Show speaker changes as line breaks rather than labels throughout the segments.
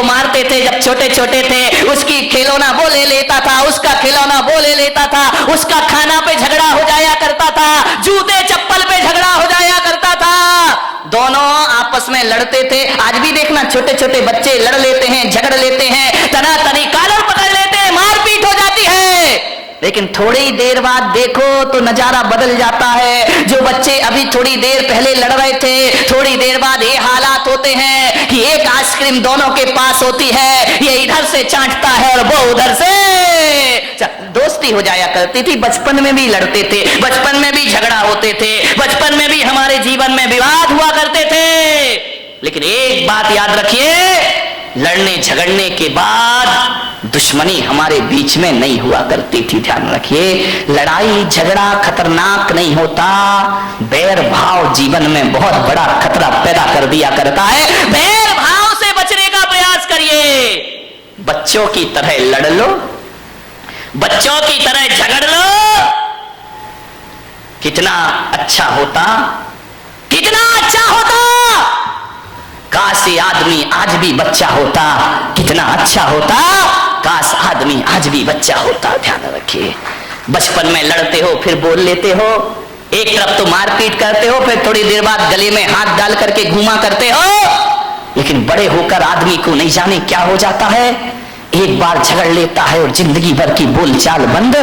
को मारते थे जब छोटे छोटे थे, उसकी खिलौना वो ले लेता था, उसका खिलौना वो ले लेता था, उसका खाना पे झगड़ा हो जाया करता था, जूते चप्पल पे झगड़ा हो जाया करता था, दोनों आपस में लड़ते थे। आज भी देखना छोटे छोटे बच्चे लड़ लेते हैं, झगड़ लेते हैं, तनातनी कॉलर पकड़ लेते हैं, मारपीट हो जाती है। लेकिन थोड़ी देर बाद देखो तो नजारा बदल जाता है। जो बच्चे अभी थोड़ी देर पहले लड़ रहे थे, थोड़ी देर बाद ये हालात होते हैं कि एक आइसक्रीम दोनों के पास होती है, ये इधर से चाटता है और वो उधर से। दोस्ती हो जाया करती थी, बचपन में भी लड़ते थे, बचपन में भी झगड़ा होते थे, बचपन में भी हमारे जीवन में विवाद हुआ करते थे। लेकिन एक बात याद रखिए, लड़ने झगड़ने के बाद दुश्मनी हमारे बीच में नहीं हुआ करती थी। ध्यान रखिए, लड़ाई झगड़ा खतरनाक नहीं होता, बैर भाव जीवन में बहुत बड़ा खतरा पैदा कर दिया करता है। बैर भाव से बचने का प्रयास करिए, बच्चों की तरह लड़ लो, बच्चों की तरह झगड़ लो, कितना अच्छा होता, कितना अच्छा होता। काश ये आदमी आज भी बच्चा होता, कितना अच्छा होता। काश आदमी आज भी बच्चा होता। ध्यान रखिए, बचपन में लड़ते हो, फिर बोल लेते हो, एक तरफ तो मारपीट करते हो, फिर थोड़ी देर बाद गले में हाथ डाल करके घूमा करते हो। लेकिन बड़े होकर आदमी को नहीं जाने क्या हो जाता है, एक बार झगड़ लेता है और जिंदगी भर की बोलचाल बंद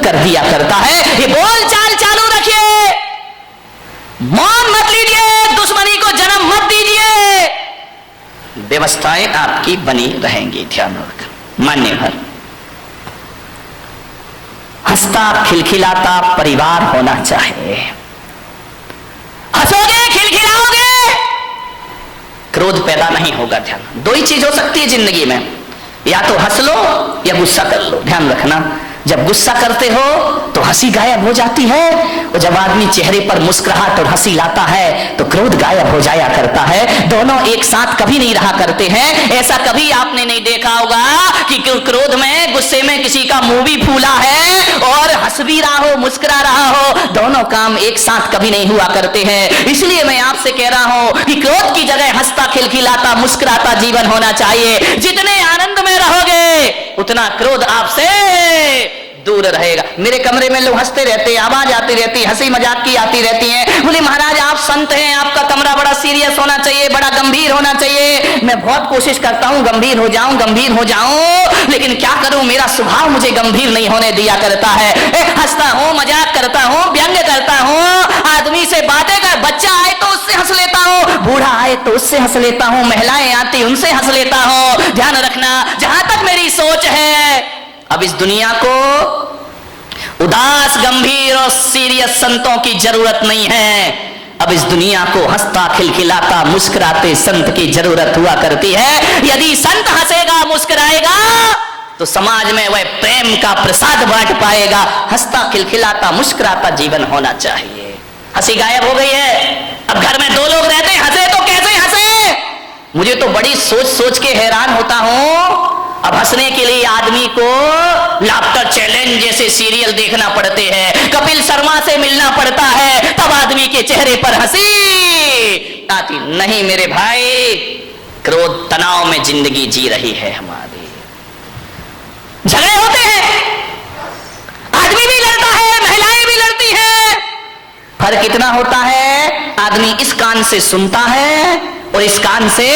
कर दिया करता है। ये बोलचाल चालू रखिए, मौन मत लीजिए, दुश्मनी को जन्म मत दीजिए, व्यवस्थाएं आपकी बनी रहेंगी। ध्यान रखना। मान्य भर हंसता खिलखिलाता परिवार होना चाहिए। हंसोगे, खिलखिलाओगे, क्रोध पैदा नहीं होगा। ध्यान, दो ही चीज हो सकती है जिंदगी में, या तो हंस लो या गुस्सा कर लो। ध्यान रखना, जब गुस्सा करते हो तो हंसी गायब हो जाती है, और जब आदमी चेहरे पर मुस्कुराहट और हंसी लाता है तो क्रोध गायब हो जाया करता है। दोनों एक साथ कभी नहीं रहा करते हैं। ऐसा कभी आपने नहीं देखा होगा कि क्रोध में, गुस्से में किसी का मुंह भी फूला है और हंस भी रहा हो, मुस्कुरा रहा हो। दोनों काम एक साथ कभी नहीं हुआ करते हैं। इसलिए मैं आपसे कह रहा हूं कि क्रोध की जगह हंसता खिलखिलाता मुस्कुराता जीवन होना चाहिए। जितने आनंद में रहोगे उतना क्रोध आपसे दूर रहेगा। मेरे कमरे में लोग हंसते रहते हैं, आवाज आती रहती है, हंसी मजाक की आती रहती है। बोले महाराज आप संत हैं, आपका कमरा बड़ा सीरियस होना चाहिए, बड़ा गंभीर होना चाहिए। मैं बहुत कोशिश करता हूं गंभीर हो जाऊं, गंभीर हो जाऊं, लेकिन क्या करूं, मेरा स्वभाव मुझे गंभीर नहीं होने दिया करता है। हंसता हूं, मजाक करता हूं, व्यंग करता हूं, आदमी से बातें कर, बच्चा आए तो उससे हंस लेता हूं, बूढ़ा आए तो उससे हंस लेता हूं, महिलाएं आती उनसे हंस लेता हूं। ध्यान रखना, जहां तक मेरी सोच है, अब इस दुनिया को उदास, गंभीर और सीरियस संतों की जरूरत नहीं है। अब इस दुनिया को हंसता खिलखिलाता मुस्कुराते संत की जरूरत हुआ करती है। यदि संत हंसेगा, मुस्कुराएगा तो समाज में वह प्रेम का प्रसाद बांट पाएगा। हंसता खिलखिलाता मुस्कुराता जीवन होना चाहिए। हंसी गायब हो गई है। अब घर में दो लोग रहते हैं, हंसे तो कैसे हंसे? मुझे तो बड़ी सोच सोच के हैरान होता हूं। अब हंसने के लिए आदमी को लाफ्टर चैलेंज जैसे सीरियल देखना पड़ते हैं, कपिल शर्मा से मिलना पड़ता है, तब आदमी के चेहरे पर हंसी आती। नहीं मेरे भाई, क्रोध तनाव में जिंदगी जी रही है हमारी। झगड़े होते हैं, आदमी भी लड़ता है, महिलाएं भी लड़ती हैं। फर्क इतना होता है, आदमी इस कान से सुनता है और इस कान से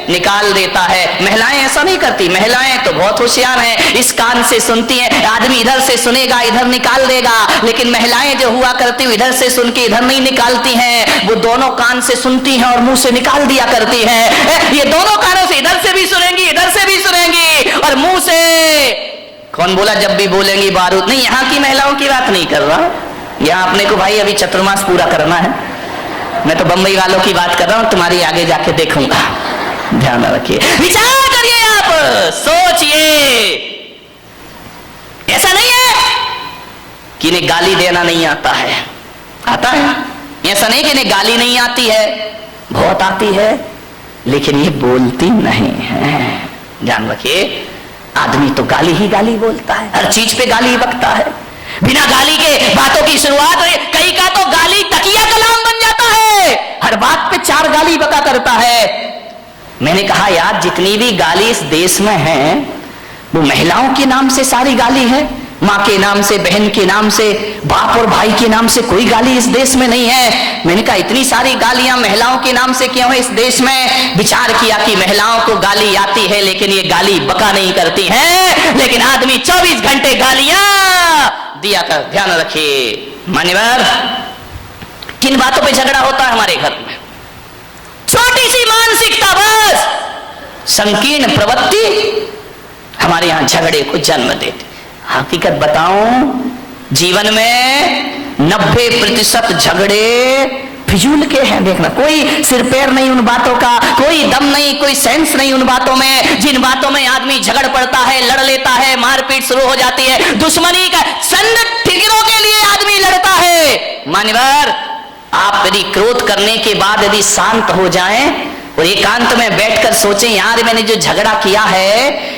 निकाल देता है। महिलाएं ऐसा नहीं करती, महिलाएं तो बहुत होशियार हैं, इस कान से सुनती हैं। आदमी इधर से सुनेगा, इधर निकाल देगा, लेकिन महिलाएं जो हुआ करती इधर से सुन के इधर नहीं निकालती हैं, वो दोनों कान से सुनती हैं और मुंह से निकाल दिया करती हैं। ये दोनों कानों से, इधर से भी सुनेंगी, इधर से भी सुनेंगी और मुंह से। कौन बोला जब भी बोलेंगी बारूद? नहीं, यहाँ की महिलाओं की बात नहीं कर रहा, यहाँ अपने को भाई अभी चतुर्मास पूरा करना है। मैं तो बंबई वालों की बात कर रहा हूं, तुम्हारी आगे जाके देखूंगा। ध्यान रखिए, विचार करिए, आप सोचिए। ऐसा नहीं है कि इन्हें गाली देना नहीं आता है, आता है। ऐसा नहीं कि इन्हें गाली नहीं आती है, बहुत आती है, लेकिन ये बोलती नहीं है। ध्यान रखिए, आदमी तो गाली ही गाली बोलता है, हर चीज पे गाली बकता है, बिना गाली के बातों की शुरुआत हो। कई का तो गाली तकिया कलाम बन जाता है, हर बात पे चार गाली बका करता है। मैंने कहा यार जितनी भी गाली इस देश में है वो महिलाओं के नाम से सारी गाली है, माँ के नाम से, बहन के नाम से, बाप और भाई के नाम से कोई गाली इस देश में नहीं है। मैंने कहा इतनी सारी गालियां महिलाओं के नाम से क्यों है इस देश में? विचार किया कि महिलाओं को गाली आती है लेकिन ये गाली बका नहीं करती है, लेकिन आदमी 24 घंटे गालियां दिया कर। ध्यान रखिए मान्यवर, किन बातों पे झगड़ा होता है हमारे घर में? छोटी सी मानसिकता, बस संकीर्ण प्रवृत्ति हमारे यहां झगड़े को जन्म देती। हकीकत बताऊं, जीवन में 90% झगड़े फिजूल के हैं। देखना, कोई सिर पैर नहीं उन बातों का, कोई दम नहीं, कोई सेंस नहीं उन बातों में। जिन बातों में आदमी झगड़ पड़ता है, लड़ लेता है, मारपीट शुरू हो जाती है, दुश्मनी का चंद फिक्रों के लिए आदमी लड़ता है। मान्यवर, आप यदि क्रोध करने के बाद यदि शांत हो जाएं और एकांत में बैठकर सोचें यार मैंने जो झगड़ा किया है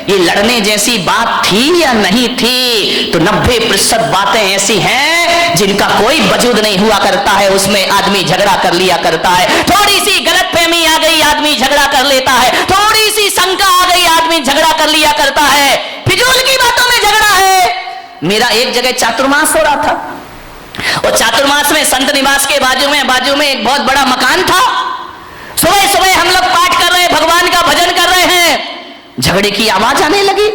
ये लड़ने जैसी बात थी या नहीं थी, तो 90% बातें ऐसी हैं जिनका कोई वजूद नहीं हुआ करता है, उसमें आदमी झगड़ा कर लिया करता है। थोड़ी सी गलतफहमी आ गई आदमी झगड़ा कर लेता है, थोड़ी सी शंका आ गई आदमी झगड़ा कर लिया करता है। फिजूल की बातों में झगड़ा है। मेरा एक जगह चातुर्मास हो रहा था और चातुर्मास में संत निवास के बाजू में एक बहुत बड़ा मकान था। सुबह सुबह हम लोग पाठ कर रहे हैं, भगवान का भजन कर रहे हैं, झगड़े की आवाज आने लगी।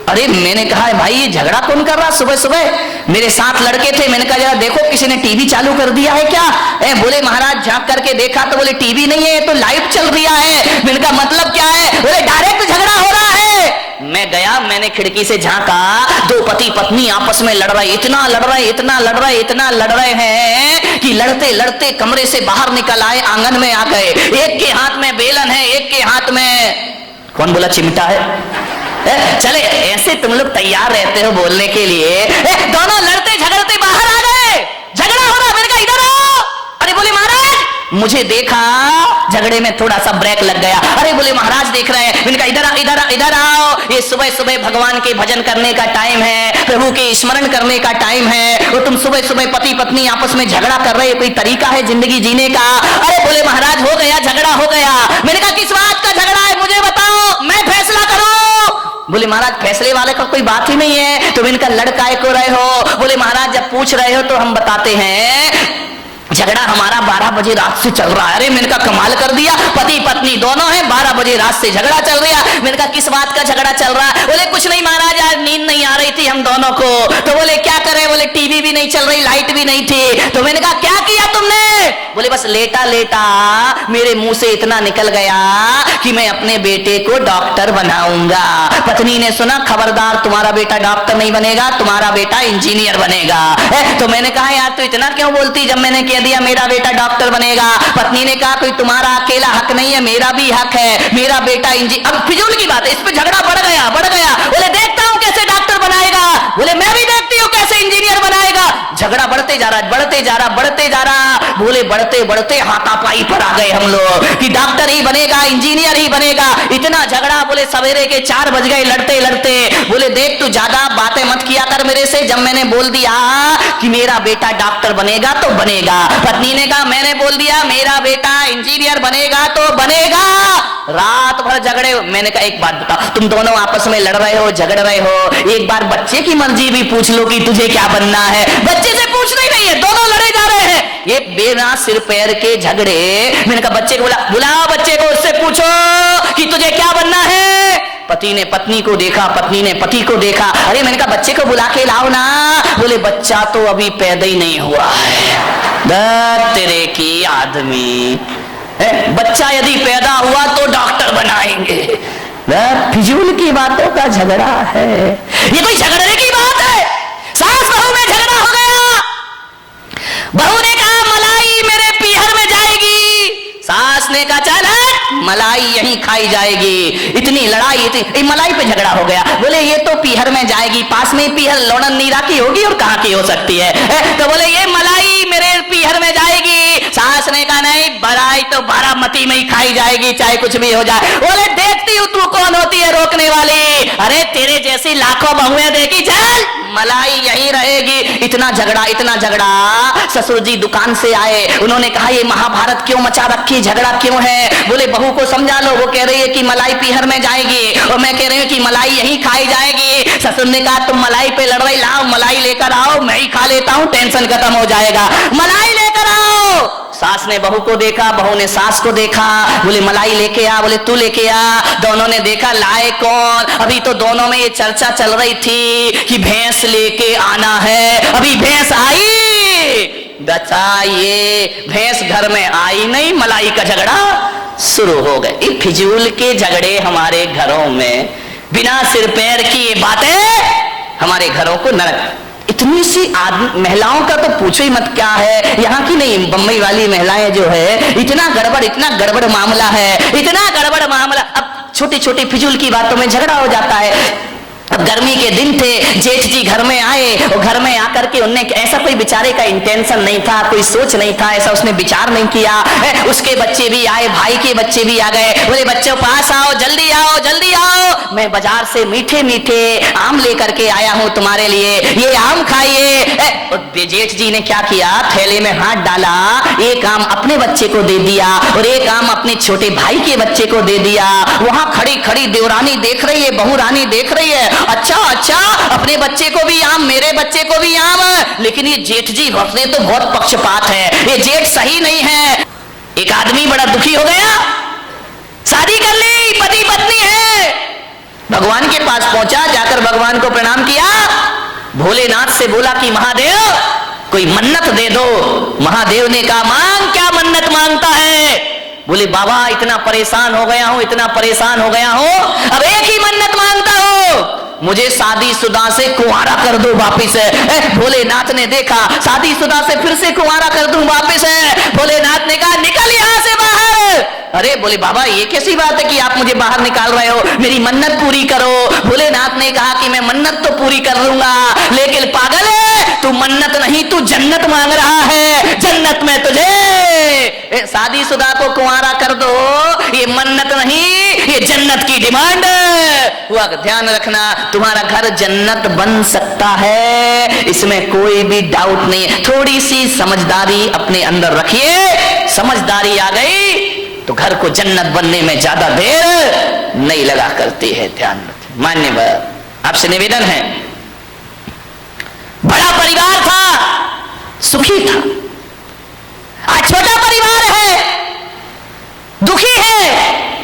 अरे मैंने कहा भाई ये झगड़ा कौन कर रहा सुबह सुबह? मेरे साथ लड़के थे, मैंने कहा जरा देखो किसी ने टीवी चालू कर दिया है क्या? बोले महाराज झांक करके देखा तो बोले टीवी नहीं है, ये तो लाइव चल रहा है। मैंने कहा मतलब क्या है? बोले डायरेक्ट झगड़ा हो रहा है। मैं गया, मैंने खिड़की से झांका, दो पति पत्नी आपस में लड़ रहे, इतना लड़ रहे हैं कि लड़ते लड़ते कमरे से बाहर निकल आए, आंगन में आ गए। एक के हाथ में बेलन है, एक के हाथ में कौन बोला चिमटा है। चले ऐसे तुम लोग तैयार रहते हो बोलने के लिए, दोनों लड़ते झगड़ते बाहर आ गए, झगड़ा हो रहा। मैंने कहा इधर आओ। अरे बोले महाराज, मुझे देखा झगड़े में थोड़ा सा ब्रेक लग गया। अरे बोले महाराज देख रहे हैं। मैंने कहा इधर आओ, ये सुबह सुबह भगवान के भजन करने का टाइम है, प्रभु के स्मरण करने का टाइम है, और तुम सुबह सुबह पति पत्नी आपस में झगड़ा कर रहे हो, कोई तरीका है जिंदगी जीने का? अरे बोले महाराज हो गया, झगड़ा हो गया। मैंने कहा किस बात का झगड़ा है मुझे बताओ, मैं फैसला करूं। बोले महाराज फैसले वाले का कोई बात ही नहीं है। तो इनका लड़काए को रहे हो? बोले महाराज जब पूछ रहे हो तो हम बताते हैं, झगड़ा हमारा 12 बजे रात से चल रहा है। अरे मैंने कहा कमाल कर दिया, पति पत्नी दोनों हैं, 12 बजे रात से झगड़ा चल रहा है। मैंने कहा किस बात का झगड़ा चल रहा है? बोले कुछ नहीं महाराज, आज नींद नहीं आ रही थी हम दोनों को। तो बोले क्या करें? बोले टीवी भी नहीं चल रही, लाइट भी नहीं थी। तो मैंने कहा क्या किया तुमने? बोले बस लेटा लेटा मेरे मुंह से इतना निकल गया कि मैं अपने बेटे को डॉक्टर बनाऊंगा। पत्नी ने सुना, खबरदार तुम्हारा बेटा डॉक्टर नहीं बनेगा, तुम्हारा बेटा इंजीनियर बनेगा। तो मैंने कहा यार तो इतना क्यों बोलती, जब मैंने दिया मेरा बेटा डॉक्टर बनेगा। पत्नी ने कहा कोई तुम्हारा अकेला हक नहीं है, मेरा भी हक है, मेरा बेटा इंजीनियर। अब फिजूल की बात है, इस पे झगड़ा बढ़ गया। बोले देखता हूं कैसे डॉक्टर बनाएगा, बोले मैं भी देखती हूं कैसे इंजीनियर बनाएगा। झगड़ा बढ़ते जा रहा। बोले बढ़ते बढ़ते हाथापाई पर आ गए हम लोग कि डॉक्टर ही बनेगा, इंजीनियर ही बनेगा। इतना झगड़ा, बोले सवेरे के 4 बज गए लड़ते लड़ते। बोले देख तू ज्यादा बातें मत किया कर मेरे से, जब मैंने बोल दिया कि मेरा बेटा डॉक्टर बनेगा तो बनेगा। पत्नी ने कहा मैंने बोल दिया मेरा बेटा इंजीनियर बनेगा तो बनेगा। रात भर झगड़े। मैंने कहा एक बात बताओ, तुम दोनों आपस में लड़ रहे हो, झगड़ रहे हो, एक बार बच्चे की मर्जी भी पूछ लो कि तुझे क्या बनना है। बच्चे से पूछना ही नहीं है, दोनों लड़े जा रहे हैं, ये बेना सिर पैर के झगड़े। मैंने कहा बच्चे को बुलाओ, बच्चे को उससे पूछो कि तुझे क्या बनना है। पति ने पत्नी को देखा, पत्नी ने पति को देखा। अरे मैंने कहा बच्चे को बुला के लाओ ना। बोले बच्चा तो अभी पैदा ही नहीं हुआ है। तेरे की आदमी, बच्चा यदि पैदा हुआ तो डॉक्टर बनाएंगे। फिजूल की बातों का झगड़ा है, ये कोई झगड़ने की बात है? सास बहू में झगड़ा हो गया। बहू ने कहा मलाई मेरे पीहर में जाएगी, सास ने कहा चल मलाई यहीं खाई जाएगी। इतनी लड़ाई, इतनी मलाई पे झगड़ा हो गया। बोले ये तो पीहर में जाएगी, पास में पीहर लोणन नीरा की होगी और कहाँ की हो सकती है। तो बोले ये मलाई मेरे पीहर में जाएगी। सास ने कहा नहीं, मलाई तो बारामती में ही खाई जाएगी, चाहे कुछ भी हो जाए। बोले देखती हूँ तू कौन होती है रोकने वाली। अरे तेरे जैसी लाखों बहुएं देखी, चल मलाई यही रहेगी। इतना झगड़ा। ससुर जी दुकान से आए, उन्होंने कहा ये महाभारत क्यों मचा रखी, झगड़ा क्यों है? बोले बहू को समझा लो, वो कह रही है कि मलाई पीहर में जाएगी और मैं कह रही हूँ कि मलाई यही खाई जाएगी। ससुर ने कहा तुम मलाई पे लड़ रही, लाओ मलाई लेकर आओ, मैं ही खा लेता हूँ, टेंशन खत्म हो जाएगा, मलाई लेकर आओ। सास ने बहू को देखा, बहू ने सास को देखा, बोले मलाई लेके आ, बोले तू लेके आ। दोनों ने देखा लाए कौन? अभी तो दोनों में ये चर्चा चल रही थी कि भैंस लेके आना है। अभी भैंस आई, बताइए भैंस घर में आई नहीं, मलाई का झगड़ा शुरू हो गए। ये फिजूल के झगड़े हमारे घरों में, बिना सिर पैर की ये बातें हमारे घरों को नरक। इतनी सी महिलाओं का तो पूछो ही मत क्या है, यहाँ की नहीं बम्बई वाली महिलाएं जो है, इतना गड़बड़ मामला है, इतना गड़बड़ मामला। अब छोटी छोटी फिजूल की बातों में झगड़ा हो जाता है। अब गर्मी के दिन थे, जेठ जी घर में आए और घर में आकर के उनने ऐसा कोई बेचारे का इंटेंशन नहीं था, कोई सोच नहीं था, ऐसा उसने विचार नहीं किया। उसके बच्चे भी आए, भाई के बच्चे भी आ गए, बोले बच्चों पास आओ, जल्दी आओ, जल्दी आओ, मैं बाजार से मीठे मीठे आम लेकर के आया हूं तुम्हारे लिए, ये आम खाइए। जेठ जी ने क्या किया, थैले में हाथ डाला, एक आम अपने बच्चे को दे दिया और एक आम अपने छोटे भाई के बच्चे को दे दिया। वहां खड़ी खड़ी देवरानी देख रही है, बहू रानी देख रही है, अच्छा अपने बच्चे को भी आम, मेरे बच्चे को भी आम। लेकिन ये जेठ जी भक्ति तो बहुत पक्षपात है, ये जेठ सही नहीं है। एक आदमी बड़ा दुखी हो गया, शादी कर ली, पति पत्नी है, भगवान के पास पहुंचा, जाकर भगवान को प्रणाम किया, भोलेनाथ से बोला कि महादेव कोई मन्नत दे दो। महादेव ने कहा मांग, क्या मन्नत मांगता है? बोले बाबा इतना परेशान हो गया हूं, इतना परेशान हो गया हूं, अब एक ही मन्नत मांगता हूं, मुझे शादीशुदा से कुंवारा कर दो वापिस। भोलेनाथ ने देखा, शादीशुदा से फिर से कुंवारा कर दूं वापिस है। भोलेनाथ ने कहा निकल यहां से बाहर। अरे बोले बाबा ये कैसी बात है कि आप मुझे बाहर निकाल रहे हो, मेरी मन्नत पूरी करो। भोलेनाथ ने कहा कि मैं मन्नत तो पूरी कर लूंगा, लेकिन पागल है तू, मन्नत नहीं तू जन्नत मांग रहा है, जन्नत में तुझे शादीशुदा को कुंवारा कर दो, ये मन्नत नहीं, ये जन्नत की डिमांड हुआ। ध्यान रखना, तुम्हारा घर जन्नत बन सकता है, इसमें कोई भी डाउट नहीं। थोड़ी सी समझदारी अपने अंदर रखिए, समझदारी आ गई तो घर को जन्नत बनने में ज्यादा देर नहीं लगा करती है। ध्यान रखें। मान्यवर आपसे निवेदन है, बड़ा परिवार था, सुखी था, आज छोटा परिवार है, दुखी है,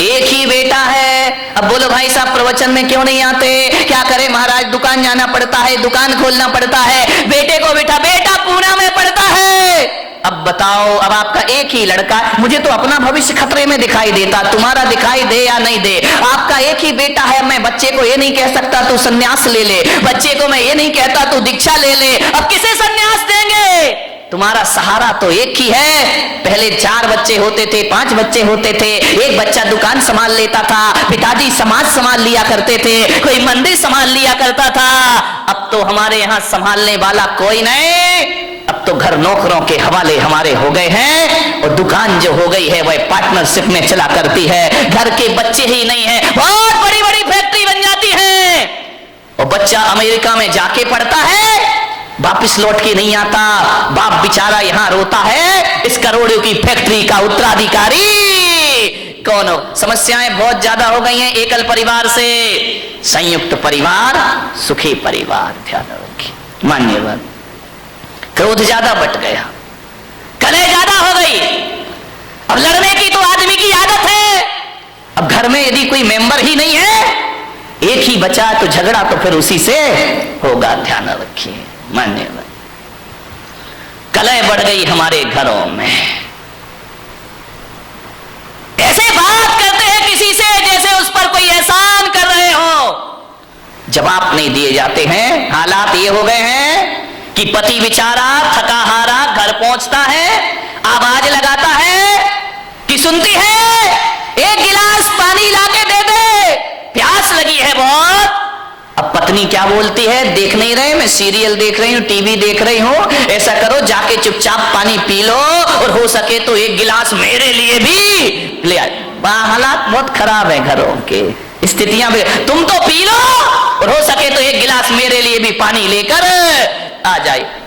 एक ही बेटा है। अब बोलो भाई साहब प्रवचन में क्यों नहीं आते, क्या करें महाराज, दुकान जाना पड़ता है, दुकान खोलना पड़ता है, बेटे को बेटा पूना में पड़ता है। अब बताओ, अब आपका एक ही लड़का, मुझे तो अपना भविष्य खतरे में दिखाई देता, तुम्हारा दिखाई दे या नहीं दे, आपका एक ही बेटा है। मैं बच्चे को ये नहीं कह सकता तू सन्यास ले ले, बच्चे को मैं ये नहीं कहता तू दीक्षा ले ले, अब किसे सन्यास देंगे? तुम्हारा सहारा तो एक ही है। पहले 4 बच्चे होते थे, 5 बच्चे होते थे, एक बच्चा दुकान संभाल लेता था, पिताजी समाज संभाल लिया करते थे, कोई मंदिर संभाल लिया करता था। अब तो हमारे यहाँ संभालने वाला कोई नहीं, अब तो घर नौकरों के हवाले हमारे हो गए हैं और दुकान जो हो गई है वह पार्टनरशिप में चला करती है। घर के बच्चे ही नहीं है, बहुत बड़ी बड़ी फैक्ट्री बन जाती है और बच्चा अमेरिका में जाके पढ़ता है, वापिस लौट के नहीं आता, बाप बेचारा यहां रोता है, इस करोड़ों की फैक्ट्री का उत्तराधिकारी कौन हो? समस्याएं बहुत ज्यादा हो गई हैं एकल परिवार से। संयुक्त परिवार सुखी परिवार, ध्यान रखिए। मान्यवर क्रोध ज्यादा बढ़ गया, कलह ज्यादा हो गई, अब लड़ने की तो आदमी की आदत है। अब घर में यदि कोई मेंबर ही नहीं है, एक ही बचा तो झगड़ा तो फिर उसी से होगा, ध्यान रखिए। मान्यवर कलह बढ़ गई हमारे घरों में, ऐसे बात करते हैं किसी से जैसे उस पर कोई एहसान कर रहे हो, जवाब नहीं दिए जाते हैं। हालात ये हो गए हैं कि पति बेचारा थका हारा घर पहुंचता है, आवाज लगाता है कि सुनती है, एक गिलास पानी लाके दे दे, प्यास लगी है बहुत। अब पत्नी क्या बोलती है, देख नहीं रहे, मैं सीरियल देख रही हूँ, टीवी देख रही हूँ, ऐसा करो जाके चुपचाप पानी पी लो और हो सके तो एक गिलास मेरे लिए भी ले आए। हालात बहुत खराब है घरों के, स्थितियां तुम तो पी लो और हो सके तो एक गिलास मेरे लिए भी पानी लेकर आ जाए।